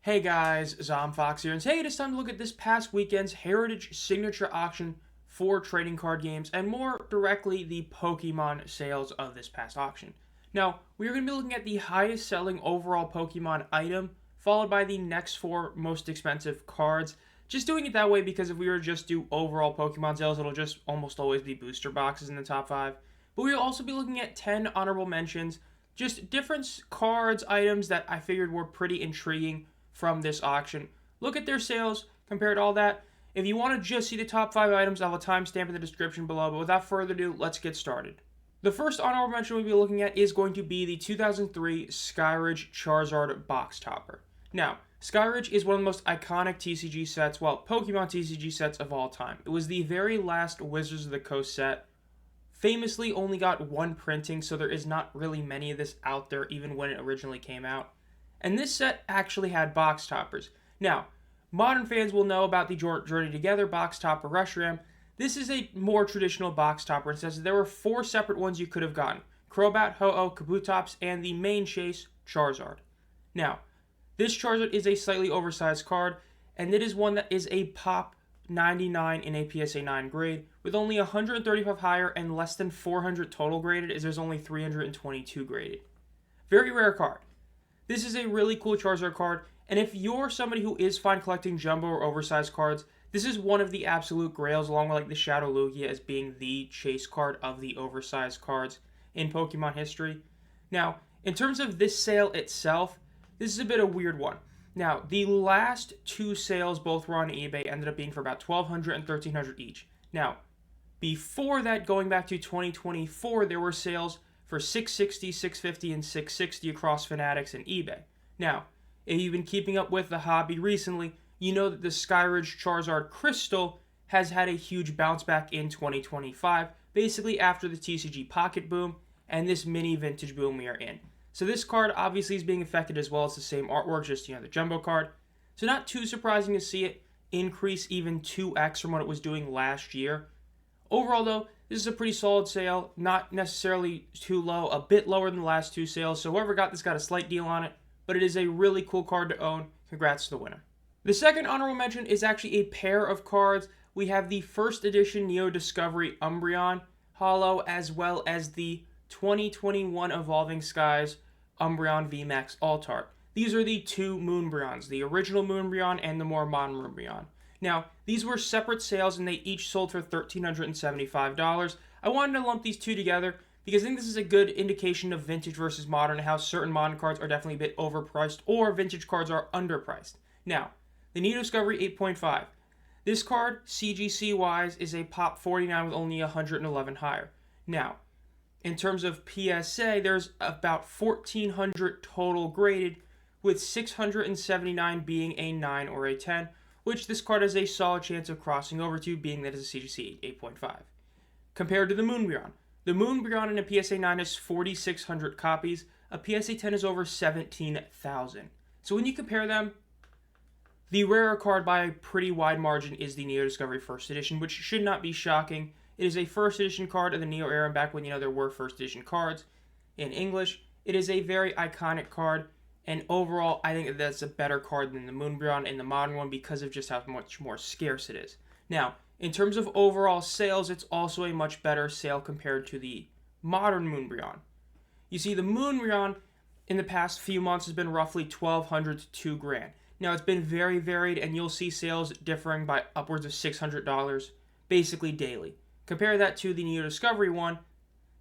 Hey guys, Zomfox here, and today it is time to look at this past weekend's Heritage Signature Auction for trading card games, and more directly, the Pokemon sales of this past auction. Now, we are going to be looking at the highest selling overall Pokemon item, followed by the next four most expensive cards. Just doing it that way because if we were to just do overall Pokemon sales, it'll just almost always be booster boxes in the top 5. But we'll also be looking at 10 honorable mentions, just different cards, items that I figured were pretty intriguing from this auction. Look at their sales, compare to all that. If you want to just see the top 5 items, I'll have a timestamp in the description below, but without further ado, let's get started. The first honorable mention we'll be looking at is going to be the 2003 Skyridge Charizard Box Topper. Now, Skyridge is one of the most iconic TCG sets, well, Pokemon TCG sets of all time. It was the very last Wizards of the Coast set. Famously only got one printing, so there is not really many of this out there even when it originally came out. And this set actually had box toppers. Now, modern fans will know about the Journey Together box topper Reshiram. This is a more traditional box topper. It says there were 4 separate ones you could have gotten: Crobat, Ho-Oh, Kabutops, and the main chase, Charizard. Now, this Charizard is a slightly oversized card, and it is one that is a pop 99 in a PSA 9 grade, with only 135 higher and less than 400 total graded, as there's only 322 graded. Very rare card. This is a really cool Charizard card, and if you're somebody who is fine collecting jumbo or oversized cards, this is one of the absolute grails, along with like the Shadow Lugia as being the chase card of the oversized cards in Pokemon history. Now, in terms of this sale itself, this is a bit of a weird one. Now, the last 2 sales, both were on eBay, ended up being for about $1,200 and $1,300 each. Now, before that, going back to 2024, there were sales for $660, $650, and $660 across Fanatics and eBay. Now, if you've been keeping up with the hobby recently, you know that the Skyridge Charizard Crystal has had a huge bounce back in 2025, basically after the TCG Pocket boom and this mini vintage boom we are in. So this card obviously is being affected as well. As the same artwork, just the jumbo card. So not too surprising to see it increase even 2x from what it was doing last year. Overall though, this is a pretty solid sale, not necessarily too low, a bit lower than the last 2 sales, so whoever got this got a slight deal on it, but it is a really cool card to own. Congrats to the winner. The second honorable mention is actually a pair of cards. We have the first edition Neo Discovery Umbreon Holo, as well as the 2021 Evolving Skies Umbreon VMAX Altart. These are the 2 Moonbreons, the original Moonbreon and the more modern Moonbreon. Now, these were separate sales and they each sold for $1,375. I wanted to lump these 2 together because I think this is a good indication of vintage versus modern and how certain modern cards are definitely a bit overpriced or vintage cards are underpriced. Now, the Neo Discovery 8.5. This card, CGC-wise, is a pop 49 with only 111 higher. Now, in terms of PSA, there's about 1,400 total graded, with 679 being a 9 or a 10, which this card has a solid chance of crossing over to, being that it's a CGC 8.5. Compared to the Moonbreon. The Moonbreon in a PSA 9 is 4,600 copies. A PSA 10 is over 17,000. So when you compare them, the rarer card by a pretty wide margin is the Neo Discovery First Edition, which should not be shocking. It is a First Edition card of the Neo era, back when there were First Edition cards in English. It is a very iconic card. And overall, I think that's a better card than the Moonbreon and the modern one because of just how much more scarce it is. Now, in terms of overall sales, it's also a much better sale compared to the modern Moonbreon. You see, the Moonbreon in the past few months has been roughly $1,200 to $2,000. Now, it's been very varied, and you'll see sales differing by upwards of $600 basically daily. Compare that to the Neo Discovery one.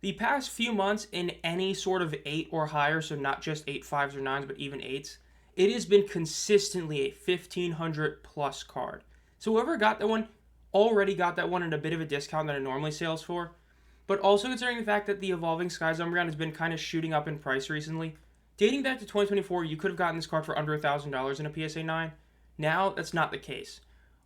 The past few months in any sort of 8 or higher, so not just 8 5s or 9s, but even 8s, it has been consistently a 1,500 plus card. So whoever got that one already got that one at a bit of a discount than it normally sells for. But also considering the fact that the Evolving Skies Umbreon has been kind of shooting up in price recently, dating back to 2024, you could have gotten this card for under $1,000 in a PSA 9. Now, that's not the case.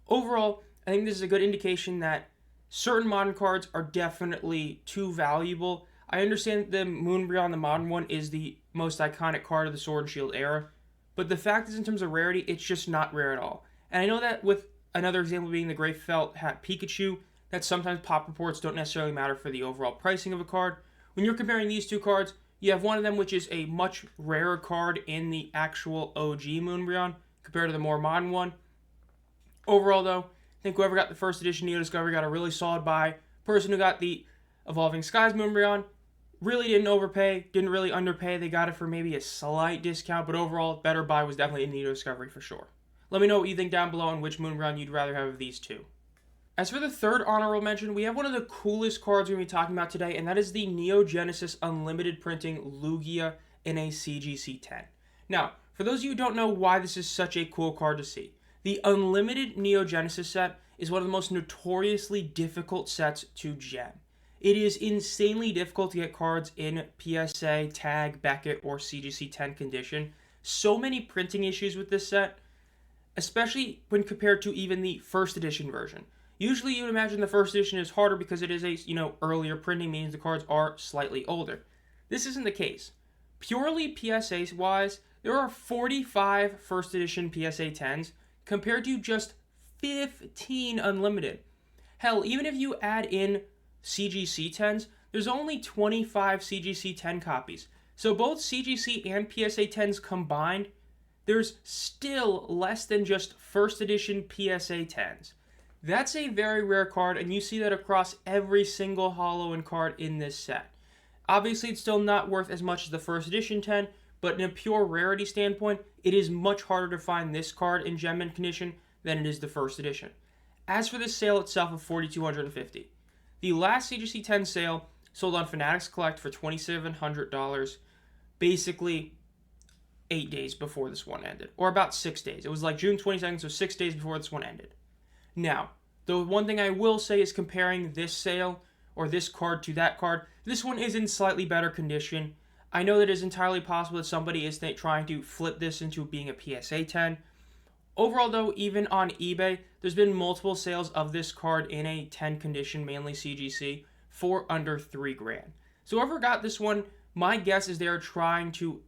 Overall, I think this is a good indication that certain modern cards are definitely too valuable. I understand the Moonbreon, the modern one, is the most iconic card of the Sword and Shield era, but the fact is, in terms of rarity, it's just not rare at all. And I know that with another example being the Gray Felt Hat Pikachu, that sometimes pop reports don't necessarily matter for the overall pricing of a card. When you're comparing these 2 cards, you have one of them which is a much rarer card in the actual OG Moonbreon, compared to the more modern one. Overall, though, I think whoever got the first edition Neo Discovery got a really solid buy. Person who got the Evolving Skies Moonbryon really didn't overpay, didn't really underpay. They got it for maybe a slight discount, but overall, better buy was definitely a Neo Discovery for sure. Let me know what you think down below and which Moonbryon you'd rather have of these two. As for the third honorable mention, we have one of the coolest cards we're going to be talking about today, and that is the Neo Genesis Unlimited Printing Lugia in a CGC 10. Now, for those of you who don't know why this is such a cool card to see, the Unlimited Neo Genesis set is one of the most notoriously difficult sets to gem. It is insanely difficult to get cards in PSA, Tag, Beckett, or CGC 10 condition. So many printing issues with this set, especially when compared to even the first edition version. Usually you would imagine the first edition is harder because it is a, earlier printing, means the cards are slightly older. This isn't the case. Purely PSA-wise, there are 45 first edition PSA 10s compared to just 15 unlimited. Hell, even if you add in CGC 10s, there's only 25 CGC 10 copies. So both CGC and PSA 10s combined, there's still less than just first edition PSA 10s. That's a very rare card, and you see that across every single holo and card in this set. Obviously, it's still not worth as much as the first edition 10, but in a pure rarity standpoint, it is much harder to find this card in gem mint condition than it is the first edition. As for the sale itself of $4,250, the last CGC 10 sale sold on Fanatics Collect for $2,700, basically 8 days before this one ended, or about 6 days. It was like June 22nd, so 6 days before this one ended. Now, the one thing I will say is comparing this sale or this card to that card, this one is in slightly better condition. I know that it is entirely possible that somebody is trying to flip this into being a PSA 10. Overall, though, even on eBay, there's been multiple sales of this card in a 10 condition, mainly CGC, for under $3,000. So whoever got this one, my guess is they are trying to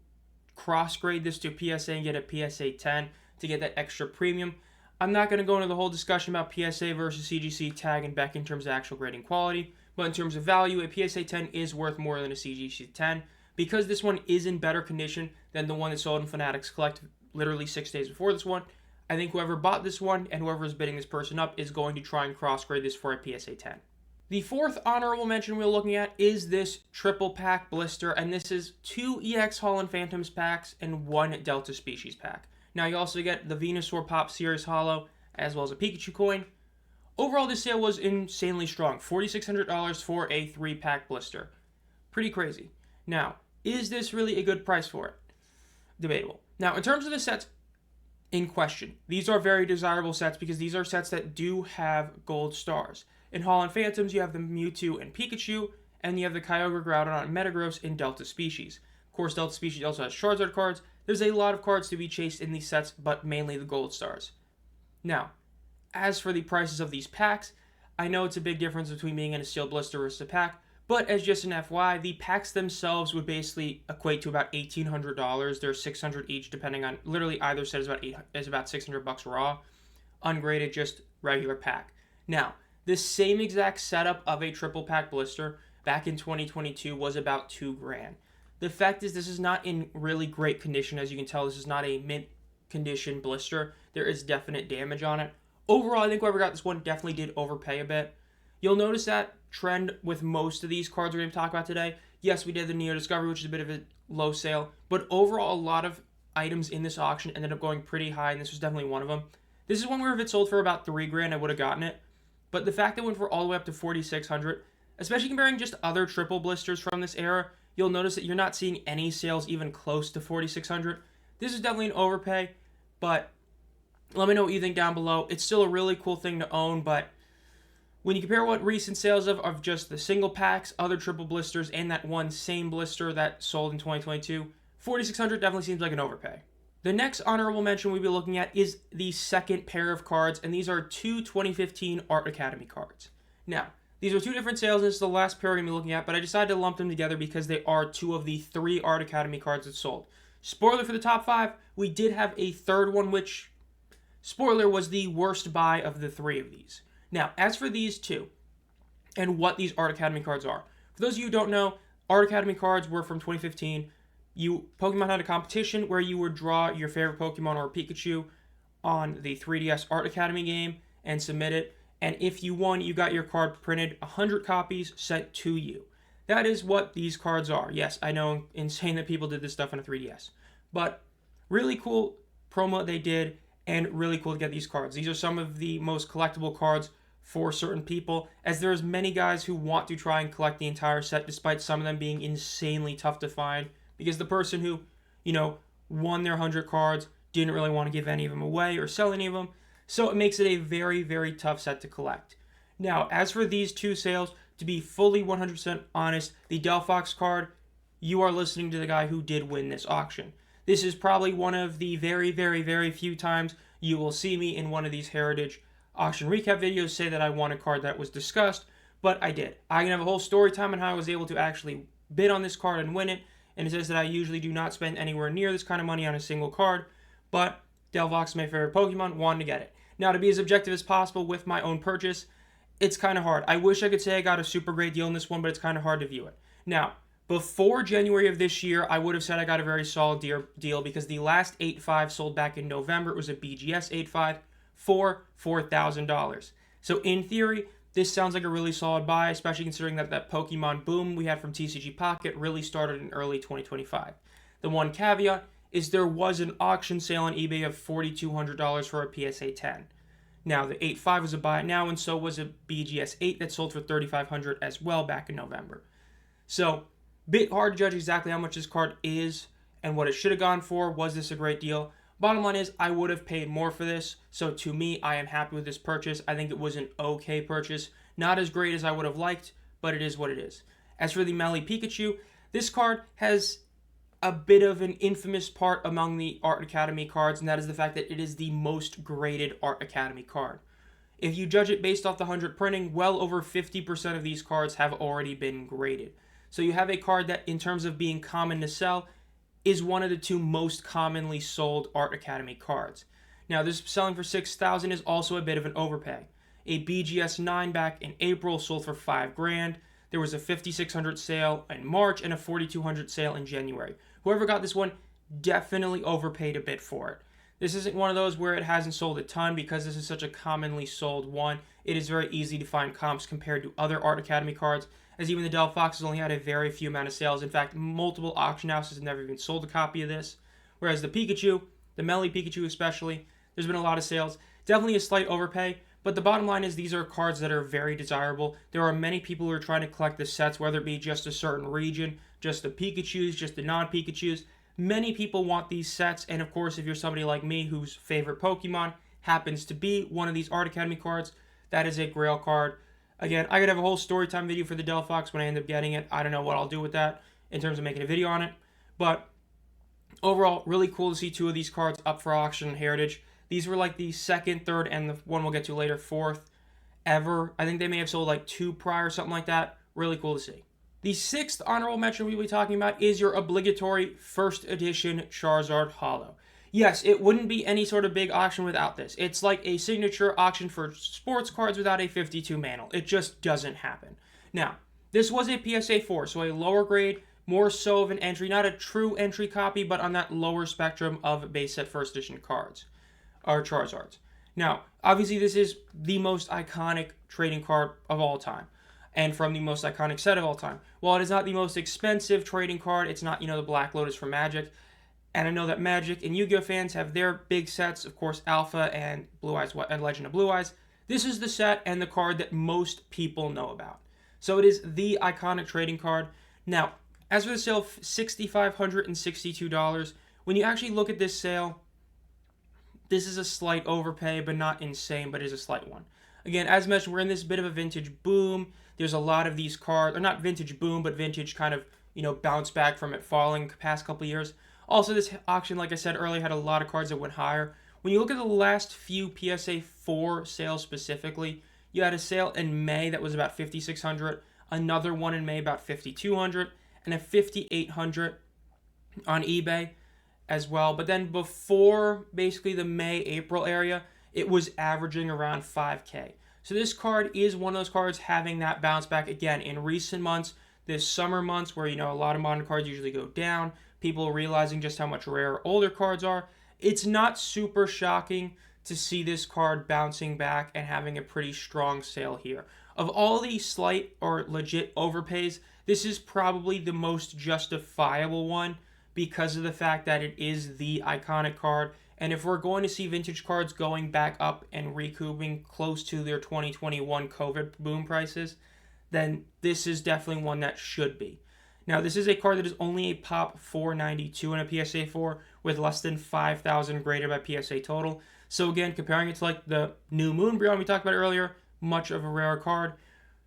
cross-grade this to PSA and get a PSA 10 to get that extra premium. I'm not going to go into the whole discussion about PSA versus CGC, Tag, and Beck in terms of actual grading quality, but in terms of value, a PSA 10 is worth more than a CGC 10 because this one is in better condition than the one that sold in Fanatics Collect literally 6 days before this one. I think whoever bought this one and whoever is bidding this person up is going to try and cross-grade this for a PSA 10. The fourth honorable mention we're looking at is this triple pack blister, and this is 2 EX Holland Phantoms packs and 1 Delta Species pack. Now you also get the Venusaur Pop Series Holo, as well as a Pikachu coin. Overall, this sale was insanely strong. $4,600 for a 3-pack blister. Pretty crazy. Now, is this really a good price for it? Debatable. Now, in terms of the sets in question, these are very desirable sets because these are sets that do have gold stars. In Holland Phantoms, you have the Mewtwo and Pikachu, and you have the Kyogre, Groudon, and Metagross in Delta Species. Of course, Delta Species also has Charizard cards. There's a lot of cards to be chased in these sets, but mainly the gold stars. Now, as for the prices of these packs, I know it's a big difference between being in a sealed blister versus a pack, but as just an FYI, the packs themselves would basically equate to about $1,800. They're $600 each, depending on literally either set is about $600 raw, ungraded, just regular pack. Now, this same exact setup of a triple pack blister back in 2022 was about $2,000. The fact is, this is not in really great condition. As you can tell, this is not a mint condition blister. There is definite damage on it. Overall, I think whoever got this one definitely did overpay a bit. You'll notice that trend with most of these cards we're going to talk about today. Yes, we did the Neo Discovery, which is a bit of a low sale, but overall, a lot of items in this auction ended up going pretty high, and this was definitely one of them. This is one where if it sold for about $3,000, I would have gotten it. But the fact that it went for all the way up to $4,600, especially comparing just other triple blisters from this era, you'll notice that you're not seeing any sales even close to $4,600. This is definitely an overpay, but let me know what you think down below. It's still a really cool thing to own, but when you compare what recent sales of just the single packs, other triple blisters, and that one same blister that sold in 2022, $4,600 definitely seems like an overpay. The next honorable mention we'll be looking at is the second pair of cards, and these are 2 2015 Art Academy cards. Now, these are 2 different sales, and this is the last pair we're going to be looking at, but I decided to lump them together because they are 2 of the 3 Art Academy cards that sold. Spoiler for the top 5, we did have a third one, which, spoiler, was the worst buy of the 3 of these. Now, as for these 2, and what these Art Academy cards are, for those of you who don't know, Art Academy cards were from 2015. Pokemon had a competition where you would draw your favorite Pokemon or Pikachu on the 3DS Art Academy game and submit it. And if you won, you got your card printed, 100 copies sent to you. That is what these cards are. Yes, I know, insane that people did this stuff on a 3DS. But really cool promo they did, and really cool to get these cards. These are some of the most collectible cards for certain people, as there's many guys who want to try and collect the entire set, despite some of them being insanely tough to find, because the person who, won their 100 cards didn't really want to give any of them away or sell any of them, so it makes it a very, very tough set to collect. Now, as for these two sales, to be fully 100% honest, the Delphox card, you are listening to the guy who did win this auction. This is probably one of the very, very, very few times you will see me in one of these Heritage auction recap videos say that I won a card that was discussed, but I did. I can have a whole story time on how I was able to actually bid on this card and win it, and it says that I usually do not spend anywhere near this kind of money on a single card, but Delphox is my favorite Pokemon, wanted to get it. Now, to be as objective as possible with my own purchase, it's kind of hard. I wish I could say I got a super great deal in this one, but it's kind of hard to view it. Now, before January of this year, I would have said I got a very solid deal because the last 8.5 sold back in November. It was a BGS 8.5 for $4,000. So in theory, this sounds like a really solid buy, especially considering that Pokemon boom we had from TCG Pocket really started in early 2025. The one caveat is there was an auction sale on eBay of $4,200 for a PSA 10. Now, the 8.5 was a buy now, and so was a BGS 8 that sold for $3,500 as well back in November. So, bit hard to judge exactly how much this card is and what it should have gone for. Was this a great deal? Bottom line is, I would have paid more for this, so to me, I am happy with this purchase. I think it was an okay purchase. Not as great as I would have liked, but it is what it is. As for the Melly Pikachu, this card has a bit of an infamous part among the Art Academy cards, and that is the fact that it is the most graded Art Academy card. If you judge it based off the 100 printing, well over 50% of these cards have already been graded. So you have a card that, in terms of being common to sell, is one of the two most commonly sold Art Academy cards. Now, this selling for $6,000 is also a bit of an overpay. A BGS 9 back in April sold for $5,000. There was a $5,600 sale in March and a $4,200 sale in January. Whoever got this one definitely overpaid a bit for it. This isn't one of those where it hasn't sold a ton because this is such a commonly sold one. It is very easy to find comps compared to other Art Academy cards, as even the Delphox has only had a very few amount of sales. In fact, multiple auction houses have never even sold a copy of this. Whereas the Pikachu, the Melly Pikachu especially, there's been a lot of sales. Definitely a slight overpay, but the bottom line is these are cards that are very desirable. There are many people who are trying to collect the sets, whether it be just a certain region, just the Pikachus, just the non-Pikachus. Many people want these sets, and of course, if you're somebody like me whose favorite Pokemon happens to be one of these Art Academy cards, that is a Grail card. Again, I could have a whole story time video for the Delphox when I end up getting it. I don't know what I'll do with that in terms of making a video on it, but overall, really cool to see two of these cards up for auction in Heritage. These were like the second, third, and the one we'll get to later, fourth ever. I think they may have sold like two prior, something like that. Really cool to see. The sixth honorable mention we'll be talking about is your obligatory first edition Charizard Holo. Yes, it wouldn't be any sort of big auction without this. It's like a signature auction for sports cards without a 52 mantle. It just doesn't happen. Now, this was a PSA 4, so a lower grade, more so of an entry, not a true entry copy, but on that lower spectrum of base set first edition cards, or Charizards. Now, obviously this is the most iconic trading card of all time, and from the most iconic set of all time. While it is not the most expensive trading card, it's not, the Black Lotus from Magic, and I know that Magic and Yu-Gi-Oh fans have their big sets, of course, Alpha and Blue Eyes and Legend of Blue Eyes. This is the set and the card that most people know about. So it is the iconic trading card. Now, as for the sale of $6,562, when you actually look at this sale, this is a slight overpay, but not insane, but is a slight one. Again, as mentioned, we're in this bit of a vintage boom. There's a lot of these cards, or not vintage boom, but vintage kind of, bounce back from it falling the past couple of years. Also, this auction, like I said earlier, had a lot of cards that went higher. When you look at the last few PSA 4 sales specifically, you had a sale in May that was about $5,600, another one in May about $5,200, and a $5,800 on eBay as well. But then before basically the May-April area, it was averaging around $5K. So this card is one of those cards having that bounce back again in recent months, this summer months where, a lot of modern cards usually go down, people realizing just how much rarer older cards are. It's not super shocking to see this card bouncing back and having a pretty strong sale here. Of all the slight or legit overpays, this is probably the most justifiable one because of the fact that it is the iconic card. And if we're going to see vintage cards going back up and recouping close to their 2021 COVID boom prices, then this is definitely one that should be. Now, this is a card that is only a pop 492 in a PSA 4 with less than 5,000 graded by PSA total. So again, comparing it to like the New Moon Brionne we talked about earlier, much of a rare card.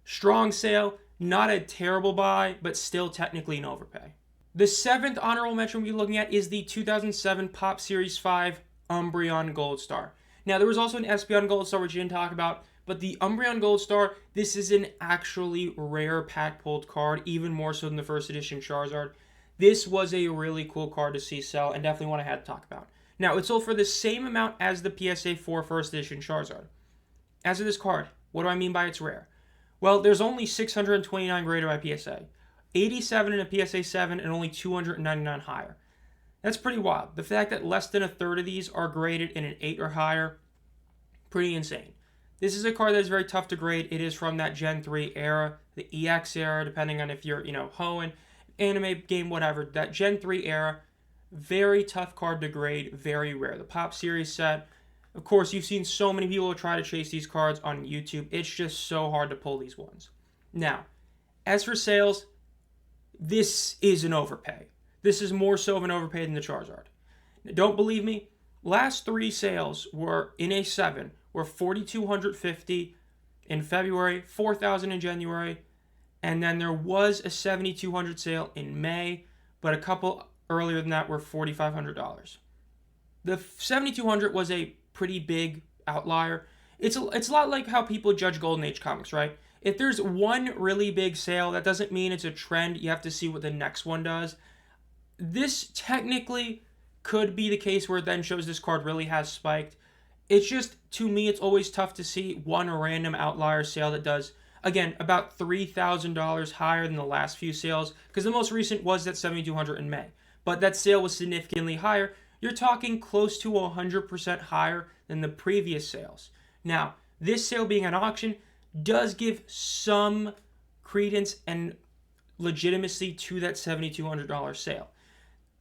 Strong sale, not a terrible buy, but still technically an overpay. The seventh honorable mention we'll be looking at is the 2007 Pop Series 5 Umbreon Gold Star. Now, there was also an Espeon Gold Star, which you didn't talk about, but the Umbreon Gold Star, this is an actually rare pack-pulled card, even more so than the first edition Charizard. This was a really cool card to see sell, and definitely one I had to talk about. Now, it sold for the same amount as the PSA 4 first edition Charizard. As of this card, what do I mean by it's rare? Well, there's only 629 graded by PSA, 87 in a PSA 7, and only 299 higher. That's pretty wild. The fact that less than a third of these are graded in an 8 or higher, pretty insane. This is a card that is very tough to grade. It is from that Gen 3 era, the EX era, depending on if you're, Hoenn, anime game, whatever. That Gen 3 era, very tough card to grade, very rare. The Pop Series set, of course, you've seen so many people try to chase these cards on YouTube. It's just so hard to pull these ones. Now, as for sales, this is an overpay. This is more so of an overpay than the Charizard. Now, don't believe me? Last three sales were in a 7 were 4,250 in February, 4,000 in January, and then there was a 7,200 sale in May, but a couple earlier than that were $4,500. The 7,200 was a pretty big outlier. It's a lot like how people judge Golden Age comics, right? If there's one really big sale, that doesn't mean it's a trend. You have to see what the next one does. This technically could be the case where it then shows this card really has spiked. It's just, to me, it's always tough to see one random outlier sale that does, again, about $3,000 higher than the last few sales, because the most recent was that 7,200 in May. But that sale was significantly higher. You're talking close to 100% higher than the previous sales. Now, this sale being an auction does give some credence and legitimacy to that $7,200 sale.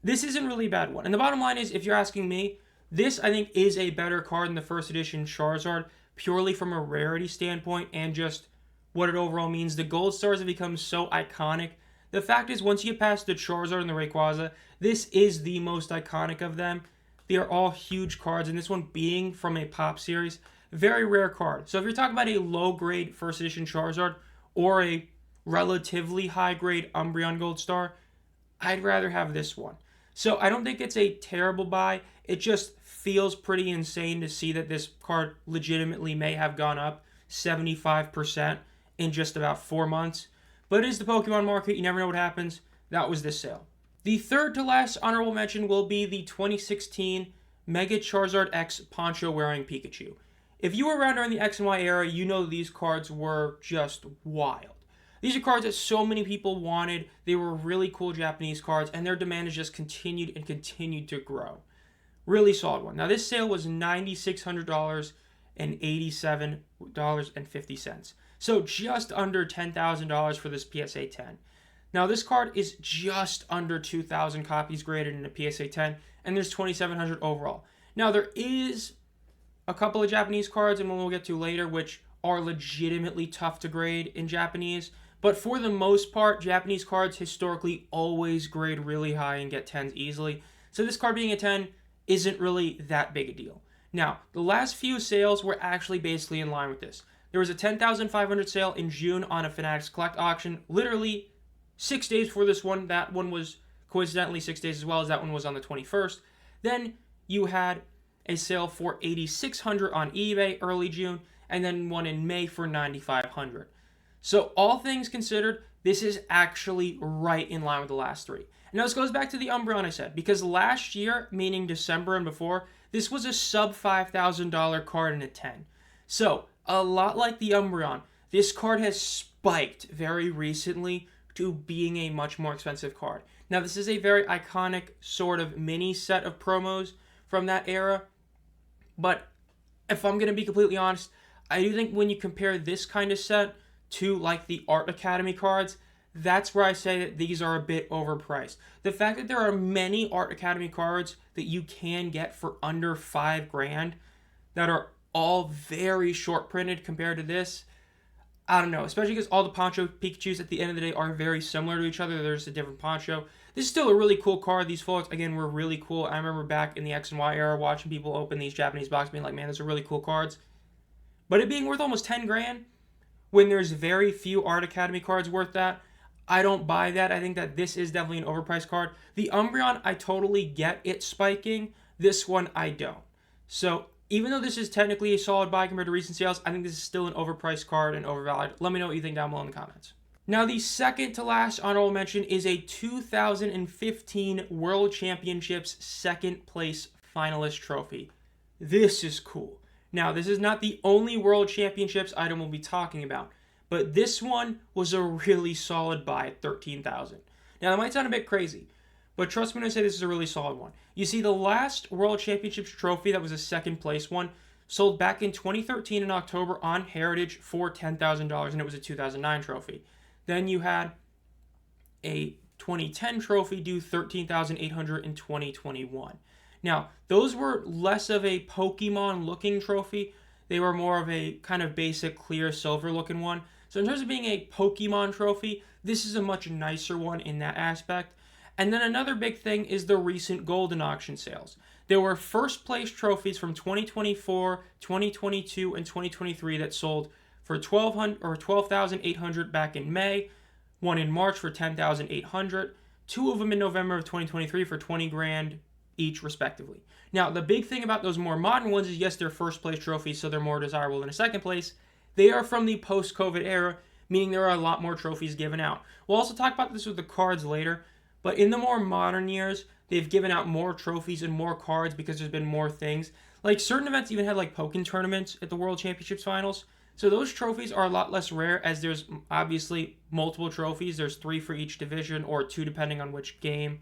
This isn't really a bad one. And the bottom line is, if you're asking me, this, I think, is a better card than the first edition Charizard, purely from a rarity standpoint and just what it overall means. The Gold Stars have become so iconic. The fact is, once you get past the Charizard and the Rayquaza, this is the most iconic of them. They are all huge cards, and this one being from a Pop Series, very rare card. So if you're talking about a low-grade first edition Charizard or a relatively high-grade Umbreon Gold Star, I'd rather have this one. So I don't think it's a terrible buy. It just feels pretty insane to see that this card legitimately may have gone up 75% in just about 4 months. But it is the Pokemon market. You never know what happens. That was this sale. The third to last honorable mention will be the 2016 Mega Charizard X Poncho wearing Pikachu. If you were around during the X and Y era, you know these cards were just wild. These are cards that so many people wanted. They were really cool Japanese cards, and their demand has just continued and continued to grow. Really solid one. Now, this sale was $9,600 and $87.50. So just under $10,000 for this PSA 10. Now, this card is just under 2,000 copies graded in a PSA 10, and there's 2,700 overall. Now, there is a couple of Japanese cards, and one we'll get to later, which are legitimately tough to grade in Japanese. But for the most part, Japanese cards historically always grade really high and get 10s easily. So this card being a 10 isn't really that big a deal. Now, the last few sales were actually basically in line with this. There was a 10,500 sale in June on a Fanatics Collect auction, literally 6 days before this one. That one was coincidentally 6 days as well, as that one was on the 21st. Then you had a sale for 8,600 on eBay early June, and then one in May for 9,500. So all things considered, this is actually right in line with the last three. Now, this goes back to the Umbreon I said, because last year, meaning December and before, this was a sub $5,000 card in a 10. So, a lot like the Umbreon, this card has spiked very recently to being a much more expensive card. Now, this is a very iconic sort of mini set of promos from that era, but if I'm going to be completely honest, I do think when you compare this kind of set to like the Art Academy cards, that's where I say that these are a bit overpriced. The fact that there are many Art Academy cards that you can get for under $5,000 that are all very short printed compared to this, I don't know, especially because all the Poncho Pikachus at the end of the day are very similar to each other. There's a different Poncho. This is still a really cool card. These full arts, again, were really cool. I remember back in the X and Y era watching people open these Japanese boxes being like, man, those are really cool cards. But it being worth almost $10,000 when there's very few Art Academy cards worth that, I don't buy that. I think that this is definitely an overpriced card. The Umbreon, I totally get it spiking. This one, I don't. So even though this is technically a solid buy compared to recent sales, I think this is still an overpriced card and overvalued. Let me know what you think down below in the comments. Now, the second to last honorable mention is a 2015 World Championships second place finalist trophy. This is cool. Now, this is not the only World Championships item we'll be talking about, but this one was a really solid buy at $13,000. Now, that might sound a bit crazy, but trust me when I say this is a really solid one. You see, the last World Championships trophy that was a second place one sold back in 2013 in October on Heritage for $10,000, and it was a 2009 trophy. Then you had a 2010 trophy due $13,800 in 2021. Now, those were less of a Pokemon-looking trophy. They were more of a kind of basic clear silver-looking one. So in terms of being a Pokemon trophy, this is a much nicer one in that aspect. And then another big thing is the recent Golden Auction sales. There were first-place trophies from 2024, 2022, and 2023 that sold for $12,800 back in May, one in March for $10,800, two of them in November of 2023 for $20,000 each, respectively. Now, the big thing about those more modern ones is, yes, they're first-place trophies, so they're more desirable than a second place. They are from the post-COVID era, meaning there are a lot more trophies given out. We'll also talk about this with the cards later, but in the more modern years, they've given out more trophies and more cards because there's been more things. Like, certain events even had, like, Pokémon tournaments at the World Championships Finals. So those trophies are a lot less rare, as there's obviously multiple trophies. There's 3 for each division, or 2 depending on which game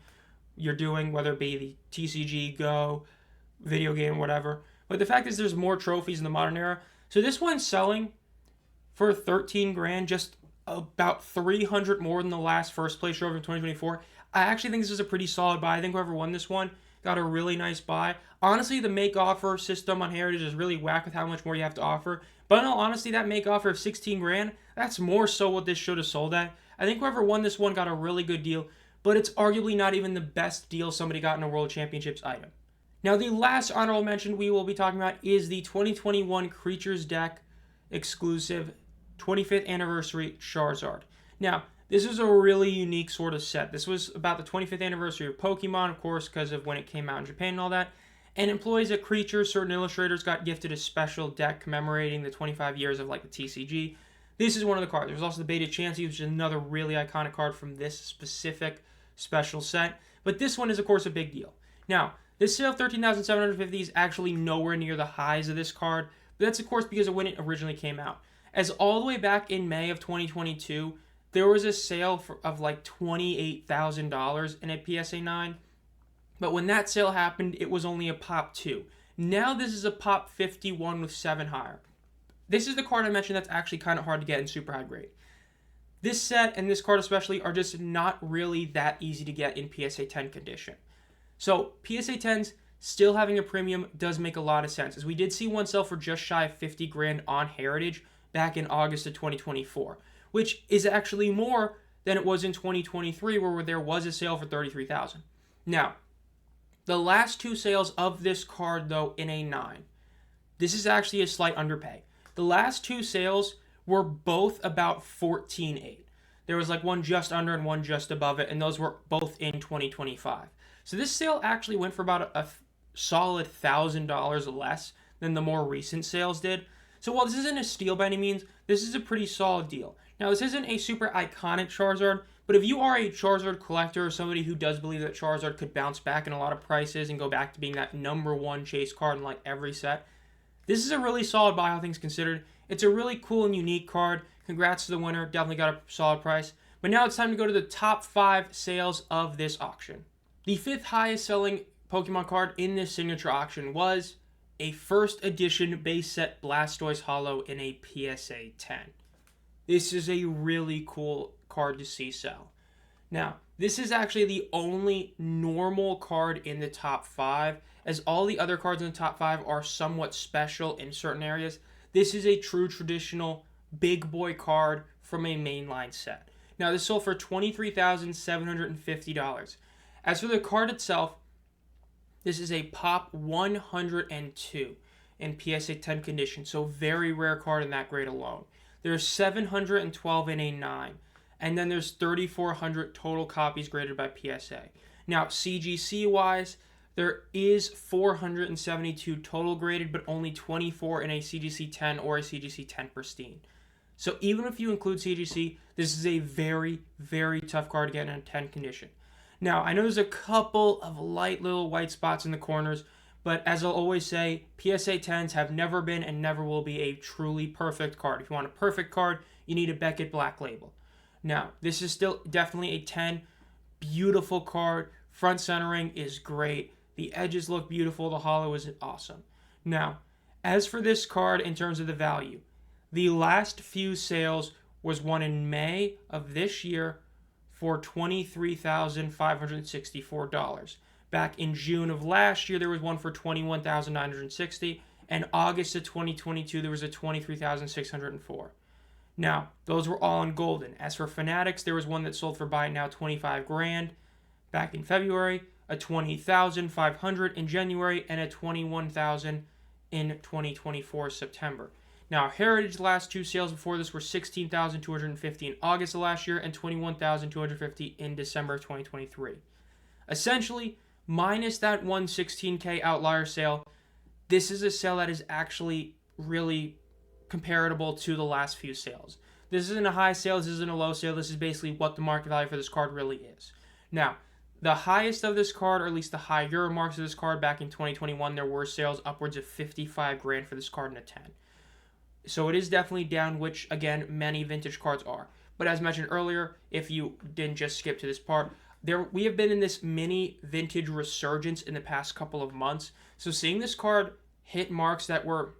you're doing, whether it be the TCG, Go, video game, whatever. But the fact is there's more trophies in the modern era. So this one's selling for $13,000, just about $300 more than the last first place trophy in 2024. I actually think this is a pretty solid buy. I think whoever won this one got a really nice buy. Honestly, the make offer system on Heritage is really whack with how much more you have to offer. But in all honesty, that make offer of $16,000, that's more so what this should have sold at. I think whoever won this one got a really good deal, but it's arguably not even the best deal somebody got in a World Championships item. Now, the last honorable mention we will be talking about is the 2021 Creatures Deck exclusive 25th anniversary Charizard. Now, this is a really unique sort of set. This was about the 25th anniversary of Pokemon, of course, because of when it came out in Japan and all that. And employees at Creatures, certain illustrators got gifted a special deck commemorating the 25 years of like the TCG. This is one of the cards. There's also the Beta Chansey, which is another really iconic card from this specific special set. But this one is, of course, a big deal. Now, this sale of $13,750 is actually nowhere near the highs of this card. But that's, of course, because of when it originally came out. As all the way back in May of 2022, there was a sale of like $28,000 in a PSA 9. But when that sale happened, it was only a pop 2. Now this is a pop 51 with 7 higher. This is the card I mentioned that's actually kind of hard to get in super high grade. This set and this card especially are just not really that easy to get in PSA 10 condition. So PSA 10s still having a premium does make a lot of sense, as we did see one sell for just shy of $50,000 on Heritage back in August of 2024, which is actually more than it was in 2023, where there was a sale for $33,000. Now, the last 2 sales of this card, though, in a 9, this is actually a slight underpay. The last 2 sales were both about $14,800. There was like one just under and one just above it, and those were both in 2025. So this sale actually went for about a solid $1,000 less than the more recent sales did. So while this isn't a steal by any means, this is a pretty solid deal. Now, this isn't a super iconic Charizard, but if you are a Charizard collector or somebody who does believe that Charizard could bounce back in a lot of prices and go back to being that number 1 chase card in like every set, this is a really solid buy, all things considered. It's a really cool and unique card. Congrats to the winner. Definitely got a solid price. But now it's time to go to the top 5 sales of this auction. The 5th highest selling Pokemon card in this signature auction was a first edition base set Blastoise Holo in a PSA 10. This is a really cool card to see sell. Now, this is actually the only normal card in the top 5, as all the other cards in the top 5 are somewhat special in certain areas. This is a true traditional big boy card from a mainline set. Now, this sold for $23,750. As for the card itself, this is a Pop 102 in PSA 10 condition, so very rare card in that grade alone. There's 712 in a 9, and then there's 3,400 total copies graded by PSA. Now, CGC-wise, there is 472 total graded, but only 24 in a CGC 10 or a CGC 10 pristine. So even if you include CGC, this is a very, very tough card to get in a 10 condition. Now, I know there's a couple of light little white spots in the corners, but as I'll always say, PSA 10s have never been and never will be a truly perfect card. If you want a perfect card, you need a Beckett Black Label. Now, this is still definitely a 10. Beautiful card. Front centering is great. The edges look beautiful. The holo is awesome. Now, as for this card in terms of the value, the last few sales was one in May of this year for $23,564. Back in June of last year, there was one for $21,960. And August of 2022, there was a $23,604. Now, those were all in golden. As for Fanatics, there was one that sold for buy now $25,000 back in February, a $20,500 in January, and a $21,000 in 2024 September. Now, Heritage last two sales before this were $16,250 in August of last year and $21,250 in December of 2023. Essentially, minus that one $16K outlier sale, this is a sale that is actually really comparable to the last few sales. This isn't a high sale, this isn't a low sale, this is basically what the market value for this card really is. Now, the highest of this card, or at least the high euro marks of this card back in 2021, there were sales upwards of $55,000 for this card in a 10. So it is definitely down, which, again, many vintage cards are. But as mentioned earlier, if you didn't just skip to this part, we have been in this mini vintage resurgence in the past couple of months. So seeing this card hit marks that were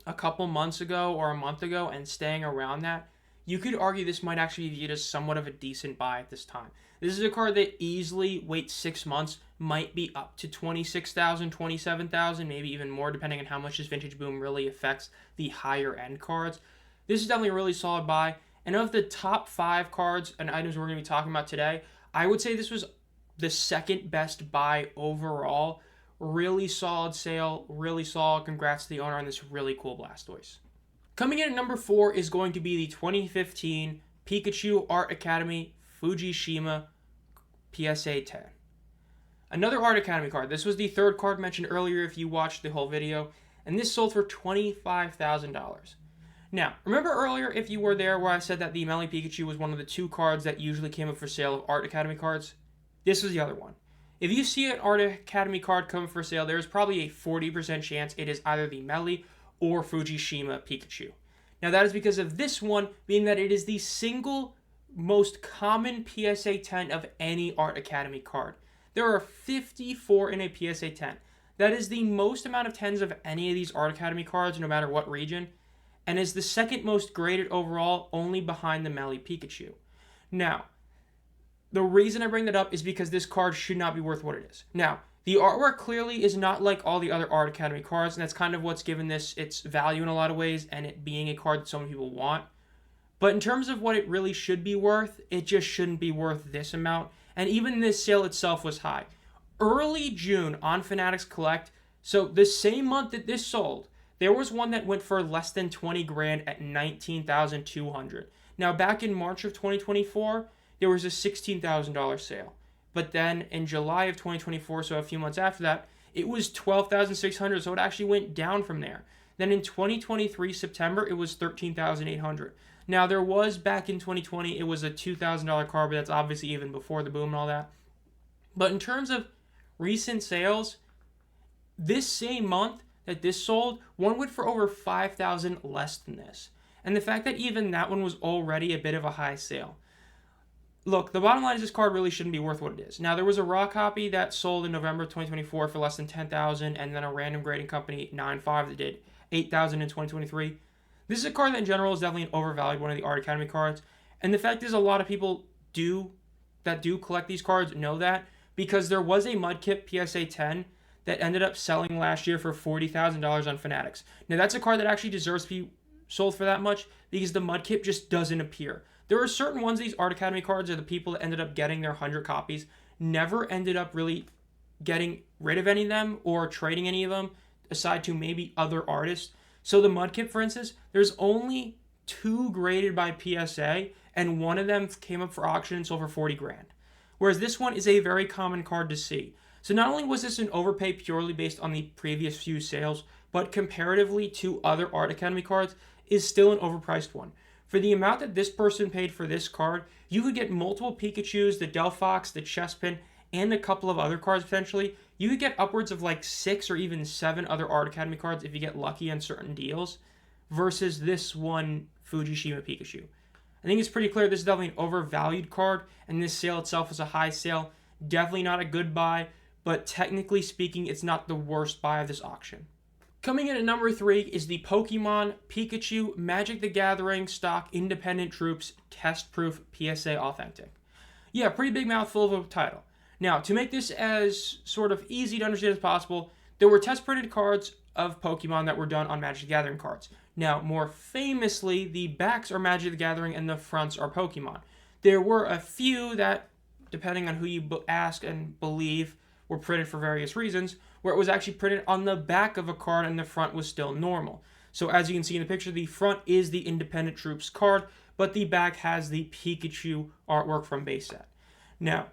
a couple months ago or a month ago and staying around that, you could argue this might actually be viewed as somewhat of a decent buy at this time. This is a card that easily waits 6 months, might be up to $26,000, $27,000, maybe even more, depending on how much this vintage boom really affects the higher end cards. This is definitely a really solid buy. And of the top 5 cards and items we're going to be talking about today, I would say this was the second best buy overall. Really solid sale, really solid. Congrats to the owner on this really cool Blastoise. Coming in at number 4 is going to be the 2015 Pikachu Art Academy Fujishima PSA 10. Another Art Academy card. This was the third card mentioned earlier if you watched the whole video, and this sold for $25,000. Now, remember earlier, if you were there, where I said that the Melly Pikachu was one of the 2 cards that usually came up for sale of Art Academy cards? This was the other one. If you see an Art Academy card come for sale, there is probably a 40% chance it is either the Melly or Fujishima Pikachu. Now, that is because of this one being that it is the single most common PSA 10 of any Art Academy card. There are 54 in a PSA 10. That is the most amount of 10s of any of these Art Academy cards, no matter what region, and is the second most graded overall, only behind the Melly Pikachu. Now, the reason I bring that up is because this card should not be worth what it is. Now, the artwork clearly is not like all the other Art Academy cards, and that's kind of what's given this its value in a lot of ways, and it being a card that so many people want. But in terms of what it really should be worth, it just shouldn't be worth this amount. And even this sale itself was high. Early June on Fanatics Collect, so the same month that this sold, there was one that went for less than $20,000 at $19,200. Now, back in March of 2024, there was a $16,000 sale. But then in July of 2024, so a few months after that, it was $12,600, so it actually went down from there. Then in 2023, September, it was $13,800. Now, there was, back in 2020, it was a $2,000 card, but that's obviously even before the boom and all that. But in terms of recent sales, this same month that this sold, one went for over $5,000 less than this. And the fact that even that one was already a bit of a high sale. look, the bottom line is this card really shouldn't be worth what it is. Now, there was a raw copy that sold in November 2024 for less than 10,000, and then a random grading company 9.5 that did 8,000 in 2023. This is a card that in general is definitely an overvalued one of the Art Academy cards. And the fact is, a lot of people do collect these cards know that, because there was a Mudkip PSA 10 that ended up selling last year for $40,000 on Fanatics. Now, that's a card that actually deserves to be sold for that much because the Mudkip just doesn't appear. There are certain ones, these Art Academy cards, are the people that ended up getting their 100 copies, never ended up really getting rid of any of them or trading any of them, aside to maybe other artists. So the Mudkip, for instance, there's only 2 graded by PSA, and one of them came up for auction and sold for 40 grand. Whereas this one is a very common card to see. So not only was this an overpay purely based on the previous few sales, but comparatively to other Art Academy cards, is still an overpriced one. For the amount that this person paid for this card, you could get multiple Pikachus, the Delphox, the Chespin, and a couple of other cards potentially. You could get upwards of like 6 or even 7 other Art Academy cards if you get lucky on certain deals, versus this one Fujishima Pikachu. I think it's pretty clear this is definitely an overvalued card, and this sale itself was a high sale. Definitely not a good buy, but technically speaking, it's not the worst buy of this auction. Coming in at number 3 is the Pokemon Pikachu Magic the Gathering Stock Independent Troops Test Proof PSA Authentic. Yeah, pretty big mouthful of a title. Now, to make this as sort of easy to understand as possible, there were test printed cards of Pokemon that were done on Magic the Gathering cards. Now, more famously, the backs are Magic the Gathering and the fronts are Pokemon. There were a few that, depending on who you ask and believe, were printed for various reasons, where it was actually printed on the back of a card and the front was still normal. So as you can see in the picture, the front is the Independent Troops card, but the back has the Pikachu artwork from base set. Now,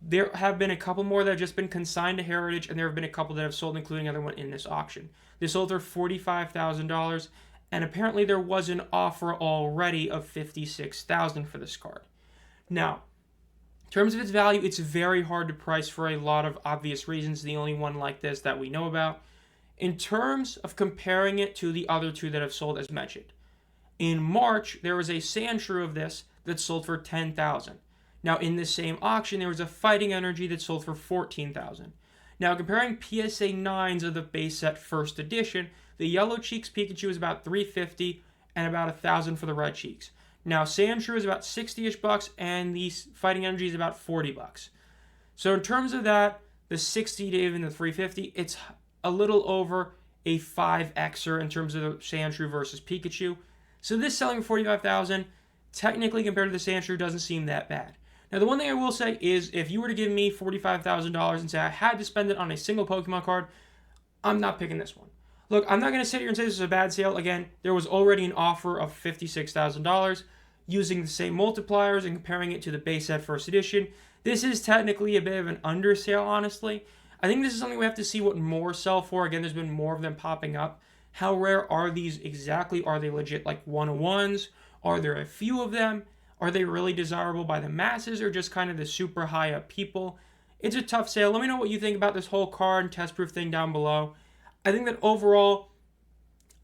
there have been a couple more that have just been consigned to Heritage, and there have been a couple that have sold, including another one in this auction. They sold for $45,000, and apparently there was an offer already of $56,000 for this card. Now, in terms of its value, it's very hard to price for a lot of obvious reasons. The only one like this that we know about. In terms of comparing it to the other 2 that have sold, as mentioned, in March there was a Sandshrew of this that sold for $10,000. Now in this same auction there was a Fighting Energy that sold for $14,000. Now comparing PSA 9s of the base set first edition, the Yellow Cheeks Pikachu is about $350 and about $1,000 for the Red Cheeks. Now, Sandshrew is about 60-ish bucks, and the Fighting Energy is about 40 bucks. So in terms of that, the 60 to even the 350, it's a little over a 5xer in terms of the Sandshrew versus Pikachu. So this selling for $45,000, technically compared to the Sandshrew, doesn't seem that bad. Now, the one thing I will say is, if you were to give me $45,000 and say I had to spend it on a single Pokemon card, I'm not picking this one. Look, I'm not going to sit here and say this is a bad sale. Again, there was already an offer of $56,000 using the same multipliers and comparing it to the base set first edition. This is technically a bit of an undersale, honestly. I think this is something we have to see what more sell for. Again, there's been more of them popping up. How rare are these exactly? Are they legit like 101s? Are there a few of them? Are they really desirable by the masses or just kind of the super high up people? It's a tough sale. Let me know what you think about this whole card and test proof thing down below. I think that overall,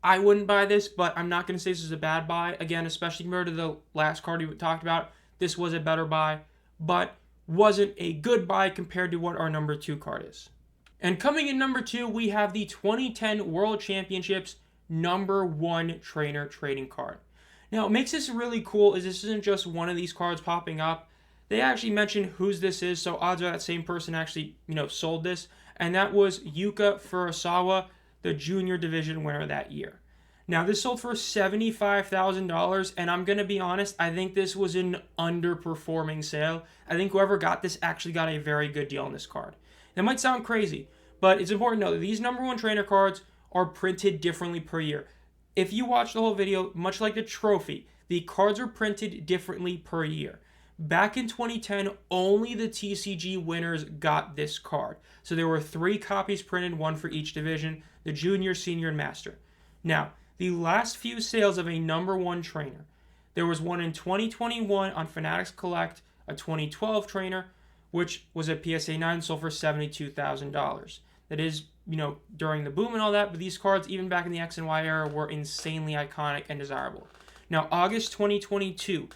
I wouldn't buy this, but I'm not going to say this is a bad buy. Again, especially compared to the last card we talked about, this was a better buy, but wasn't a good buy compared to what our number 2 card is. And coming in number 2, we have the 2010 World Championships number 1 trainer trading card. Now, what makes this really cool is this isn't just one of these cards popping up. They actually mention whose this is, so odds are that same person actually, sold this. And that was Yuka Furusawa, the junior division winner that year. Now, this sold for $75,000, and I'm going to be honest, I think this was an underperforming sale. I think whoever got this actually got a very good deal on this card. That might sound crazy, but it's important to know that these number 1 trainer cards are printed differently per year. If you watch the whole video, much like the trophy, the cards are printed differently per year. Back in 2010, only the TCG winners got this card. So there were 3 copies printed, 1 for each division, the junior, senior, and master. Now, the last few sales of a number 1 trainer, there was one in 2021 on Fanatics Collect, a 2012 trainer, which was a PSA 9, sold for $72,000. That is, during the boom and all that, but these cards, even back in the X and Y era, were insanely iconic and desirable. Now, August 2022,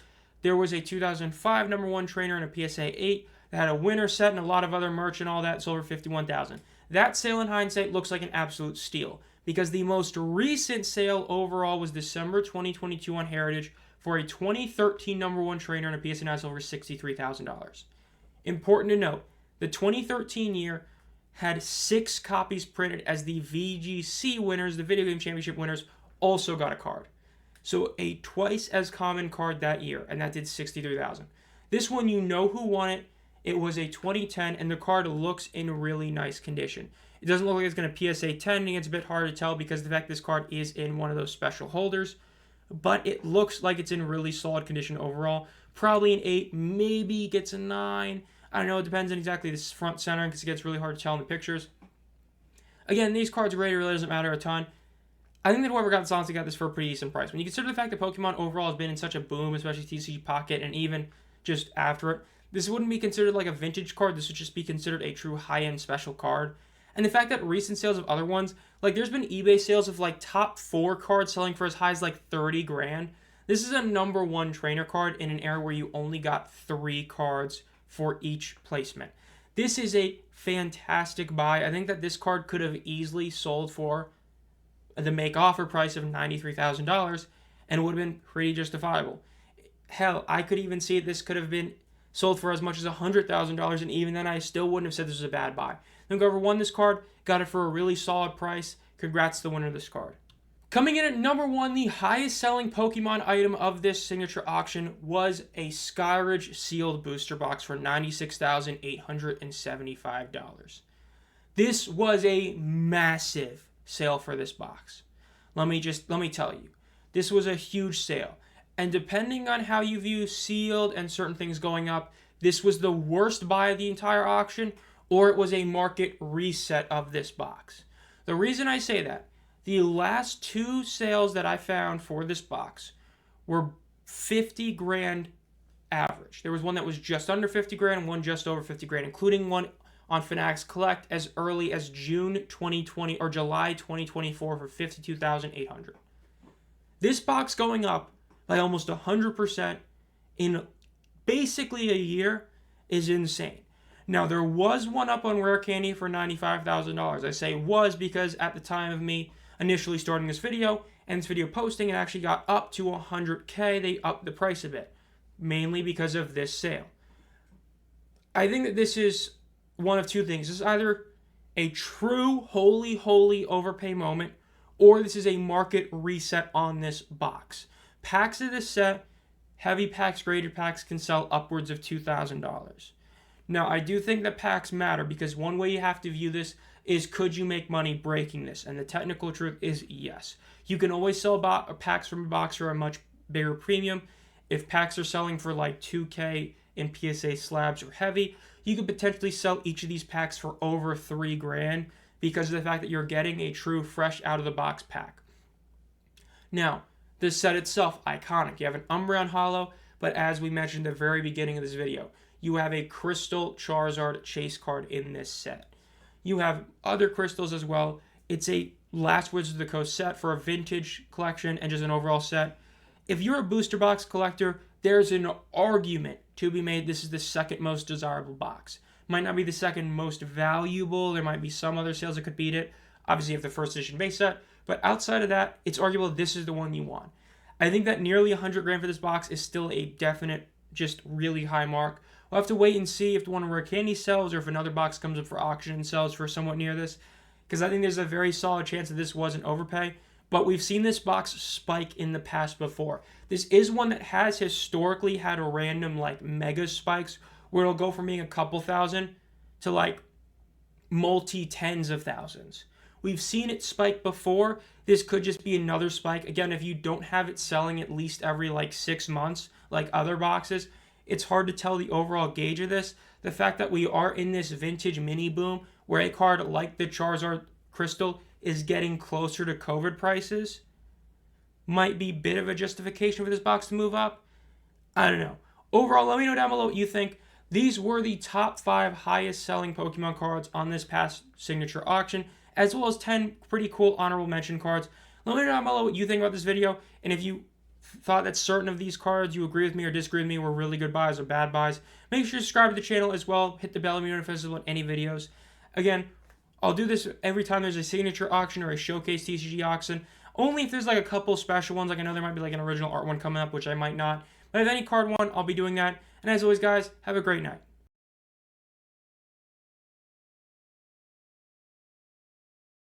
There was a 2005 number 1 trainer and a PSA 8 that had a winner set and a lot of other merch and all that, sold for $51,000. That sale in hindsight looks like an absolute steal because the most recent sale overall was December 2022 on Heritage for a 2013 number 1 trainer and a PSA 9 sold for $63,000. Important to note, the 2013 year had 6 copies printed as the VGC winners, the Video Game Championship winners, also got a card. So a twice as common card that year, and that did $63,000. This one, you know who won it. It was a 2010, and the card looks in really nice condition. It doesn't look like it's going to PSA 10, and it's a bit hard to tell because of the fact this card is in one of those special holders. But it looks like it's in really solid condition overall. Probably an 8, maybe gets a 9. I don't know, it depends on exactly this front center because it gets really hard to tell in the pictures. Again, these cards graded really doesn't matter a ton. I think that whoever got this honestly got this for a pretty decent price. When you consider the fact that Pokemon overall has been in such a boom, especially TCG Pocket and even just after it, this wouldn't be considered like a vintage card. This would just be considered a true high-end special card. And the fact that recent sales of other ones, like there's been eBay sales of like top 4 cards selling for as high as like 30 grand. This is a number 1 trainer card in an era where you only got 3 cards for each placement. This is a fantastic buy. I think that this card could have easily sold for the make offer price of $93,000 and it would have been pretty justifiable. Hell, I could even see this could have been sold for as much as $100,000 and even then I still wouldn't have said this was a bad buy. Then whoever won this card got it for a really solid price. Congrats to the winner of this card. Coming in at number 1, the highest selling Pokemon item of this signature auction was a Skyridge sealed booster box for $96,875. This was a massive sale for this box. Let me tell you, this was a huge sale. And depending on how you view sealed and certain things going up, this was the worst buy of the entire auction, or it was a market reset of this box. The reason I say that, the last 2 sales that I found for this box were 50 grand average. There was one that was just under 50 grand and one just over 50 grand, including one on Fanatics Collect as early as June 2020 or July 2024 for $52,800. This box going up by almost 100% in basically a year is insane. Now, there was one up on Rare Candy for $95,000. I say was because at the time of me initially starting this video and this video posting, it actually got up to 100K. They upped the price a bit, mainly because of this sale. I think that this is one of 2 things. This is either a true holy overpay moment, or this is a market reset on this box. Packs of this set, heavy packs, graded packs, can sell upwards of $2,000. Now, I do think that packs matter because one way you have to view this is could you make money breaking this? And the technical truth is yes. You can always sell packs from a box for a much bigger premium. If packs are selling for like 2K in PSA slabs or heavy, you could potentially sell each of these packs for over 3 grand because of the fact that you're getting a true fresh out of the box pack. Now, the set itself, iconic. You have an Umbreon Holo, but as we mentioned at the very beginning of this video, you have a Crystal Charizard chase card in this set. You have other crystals as well. It's a Last Wizards of the Coast set for a vintage collection and just an overall set. If you're a booster box collector, there's an argument to be made this is the second most desirable box. Might not be the second most valuable. There might be some other sales that could beat it. Obviously, you have the first edition base set. But outside of that, it's arguable this is the one you want. I think that nearly 100 grand for this box is still a definite, just really high mark. We'll have to wait and see if the one Rare Candy sells or if another box comes up for auction and sells for somewhat near this. Because I think there's a very solid chance that this was an overpay. But we've seen this box spike in the past before. This is one that has historically had a random like mega spikes where it'll go from being a couple thousand to like multi-tens of thousands. We've seen it spike before. This could just be another spike. Again, if you don't have it selling at least every like 6 months like other boxes, it's hard to tell the overall gauge of this. The fact that we are in this vintage mini boom where a card like the Charizard Crystal is getting closer to COVID prices might be a bit of a justification for this box to move up. I don't know. Overall, let me know down below what you think. These were the top 5 highest selling Pokemon cards on this past signature auction, as well as 10 pretty cool honorable mention cards. Let me know down below what you think about this video, and if you thought that certain of these cards, you agree with me or disagree with me, were really good buys or bad buys. Make sure you subscribe to the channel as well. Hit the bell to be notified on any videos. Again, I'll do this every time there's a signature auction or a showcase TCG auction. Only if there's like a couple special ones. Like I know there might be like an original art one coming up, which I might not. But if any card one, I'll be doing that. And as always, guys, have a great night.